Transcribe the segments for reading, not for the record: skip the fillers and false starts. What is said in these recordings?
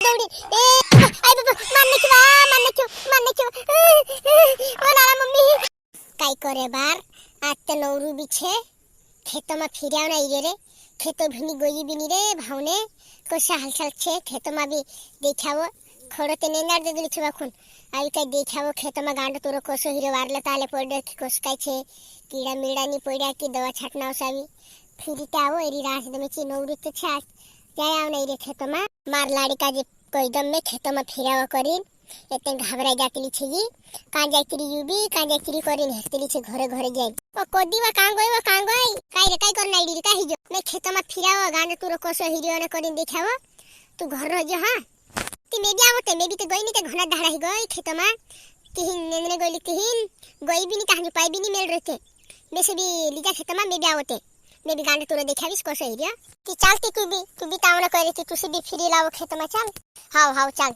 दौड़ी ए आई बाबा मारने क्यों ओ नाला मम्मी काय करे बार आज तो नौरू बिछे खेत में फिराव ना इरे रे खेत भनी गोई बिनी रे भावने कोसा हलचल छे खेत में भी देखावो खड़ते नेनार दे दिली छवा खून आई काय देखावो खेत में गांड तोरो कोसो हिरे वारले ताले पड़े कोस काय छे कीड़ा मीड़ा नी पड़ा की दवा छाटना सावी फिरते आओ एरी रास दमे ची नौरू तो छास जाय आव नहीं रे खेत में मार लाड़ी का जे कोई दम में खेत में फिराव करिन एते घबरा जातली छेगी का जातली युबी का जातली करिन हेतली छे घरे घरे जाय ओ कोदीवा कां गई काय रे काय करना इडी का हिजो मैं खेत में फिराव गांड तोरो कोसो हिरियो ने करिन देखाव तू घर रह जो हां ती मे भी आवते मे भी तो गई नी ते घना धाड़ा ही गई खेत में तिहिन नेने गई तिहिन गई भी नी कहां पाई भी नी मिल रहते मैं से भी लीजा खेत में मे भी आवते मैं भी गांड तोरो देखाविस कोसो हिरिया ती चलती तू भी तावना करे तू से भी फिरी लाओ खेत में चल हाव चल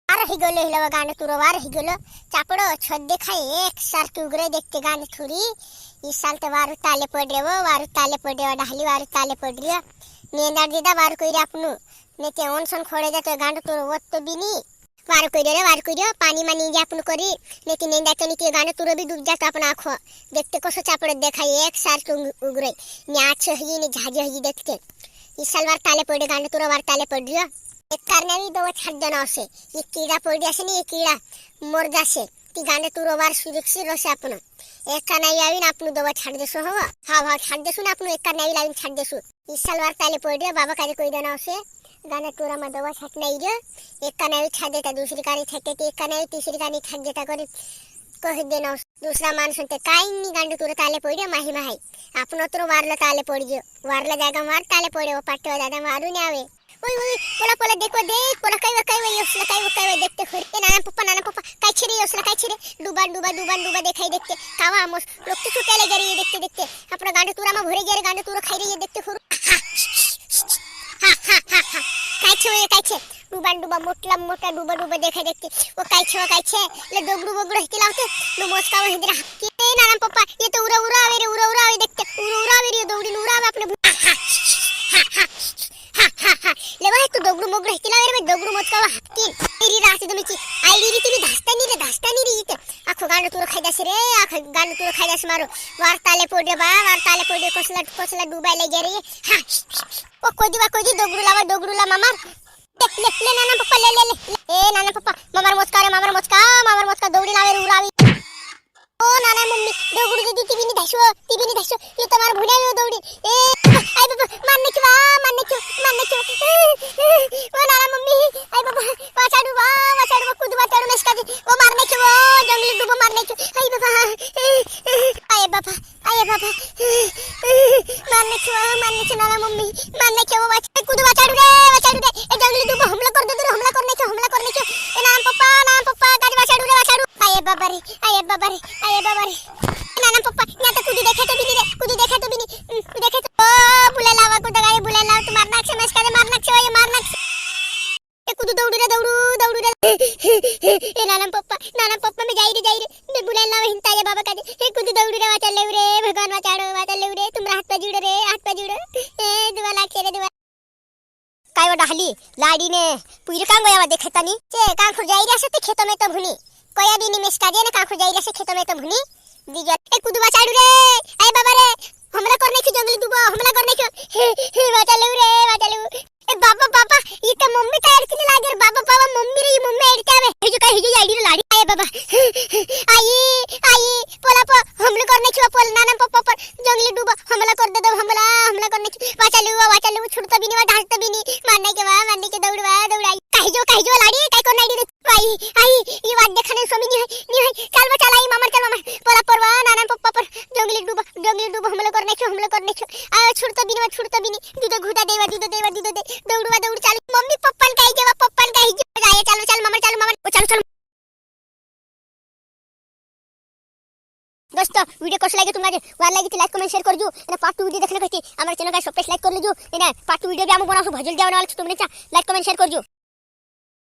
आर ही गलो हिलवा गांड तोरो वार ही गलो चापड़ो छद देखाय एक साल की उगरे देखते गांड थोड़ी इस साल तो वारु ताले पड़े डाहली वारु ताले पड़ रियो नेंदार दीदा वारु कइरा आपनु ने ते ओनसन खोड़े जा तो गांड तोरो वत तो बिनी वारु कइरो पानी मा नी जा आपनु करी ने ते नेंदा तो नी के गांड तोरो भी डूब जात अपन आँखो देखते कोसो चापड़ो देखाय एक साल की उगरे न्याछ ही ने झाज ही देखते इस साल वार ताले पड़े गांड तोरो वार ताले पड़ रियो एक करने भी दवा छाट देना उसे ये कीड़ा पड़ जासे नहीं ये कीड़ा मर जासे ती गांडे तू रोबार सुरक्षित रसे अपन एक का नहीं आविन आपनु दवा छाट देसो हो हां छाट देसु ना आपनु एक का नहीं लाविन छाट देसु इस साल वार ताले पड़ गया बाबा काजे कोई देना उसे गांडे तोरा में दवा छाट नहीं रे एक का नहीं छाट देता दूसरी कारी छाटते एक का नहीं तीसरी कारी छाट देता करे कह देना दूसरा मान सुनते काई नी गांडे तोरा ताले पड़ गया माही आपनो तो वारला ताले पड़ गयो वारला जागा मार ताले पड़े वो पाटवा दादा मारू ने आवे ओय पोला देखो देख पोला काय योसला काय देखते खोर ए नाना पप्पा काय छरे योसला काय छरे डुबा देखाई देखते कावा हमस लोग तो छुटे ले गरी देखते अपना गांड तूरा में भरे गरे गांड तूरा खाई रही देखते खोर काय छे डुबा मोटा डुबा देखाई देखते वो काय छे ले डोगरू हिते लावते नो मोसका वही दरा के नाना पप्पा ये तो उरा आवे देखते उरा आवे रे दौड़ी उरा आवे अपने ले भाई तू डोगरू मोगरू हितला रे डोगरू मोचका हाती तेरी रास दमेची आईडी री ती धास्ता नी रे इते आखो गांड तू खायदास रे आखो गांड तू खायदास मारो वारताले पोडे कोसला डुबाय ले गे रे हां ओ कोदी डोगरू ला मामा ले नाना पप्पा ले ए नाना पप्पा मामार मोचका दौड़ी लावे रे उरावी ओ नाना मम्मी डोगरू दीदी ती भी नी धासो ये तुम्हार भुलिया में दौड़ी ए आई बाबा मारने क्यों ओ नाना मम्मी आई बाबा वाचाडू कुदवा चढ़ मेस्का दी ओ मारने क्यों जंगली डूबो मारने क्यों आई बाबा मारने क्यों नाना मम्मी मारने क्यों वाचा कुदवा चढ़ रे ए जंगली डूबो हमला करने क्यों ए नाना पप्पा गाड़ी वाचाडू आए बाबा रे नाना पप्पा या तो कुदी देखे तो भी नहीं देखे तो ओ बुला लावा तू मारना से मस्का दे मारना ए कुदू दौड़ू रे ए नाना पप्पा मैं जाई रे मैं बुला लावा हिंता रे बाबा का ए कुदू दौड़ू रे वाचा ले रे भगवान वाचा ले रे तुम हाथ पे जुड़ो ए दुआ लाखे रे दुआ काय वडा हली लाडी ने पुइर कांग गया देखता नी चे कांग खुर जाई रे से खेत में तो भुनी कोया भी नी मिसका दे ने कांग खुर जाई रे से खेत में तो भुनी दीजा ए कुदू वाचाडू रे ए बाबा रे हमला करने की जंगली दुबा हमला करने की वाचा ले ए बाबा ये तो मम्मी टायर की लागे बाबा मम्मी रे मम्मी एडते आवे हिजो आईडी रे लाडी आए बाबा आई पोला हमला करने की पोल नाना पप्पा पर जंगली डूबा हमला कर दे हमला करने की वाचा ले छुड़ता भी नहीं ढालता भी नहीं मारने के दौड़ाई कहिजो लाडी काय को नाइडी रे आई ये बात देखने स्वामी नहीं है चल आई मामा पोला परवा नाना पप्पा पर जंगली डूबा हमला करने की आ छुड़ता भी नहीं दूध घुटा देवा दूध दे दौड़ चालू मम्मी पप्पन काई जाए चल मामा चल दोस्तों वीडियो कैसा लगे तुम्हारे वार लगी तो लाइक कमेंट शेयर कर जो एना पार्ट 2 वीडियो देखने कहती हमारे चैनल का सब्सक्राइब कर लीजिए एना पार्ट 2 वीडियो भी हम बनाऊ भजल जावना वाला तुमने लाइक कमेंट शेयर कर जो।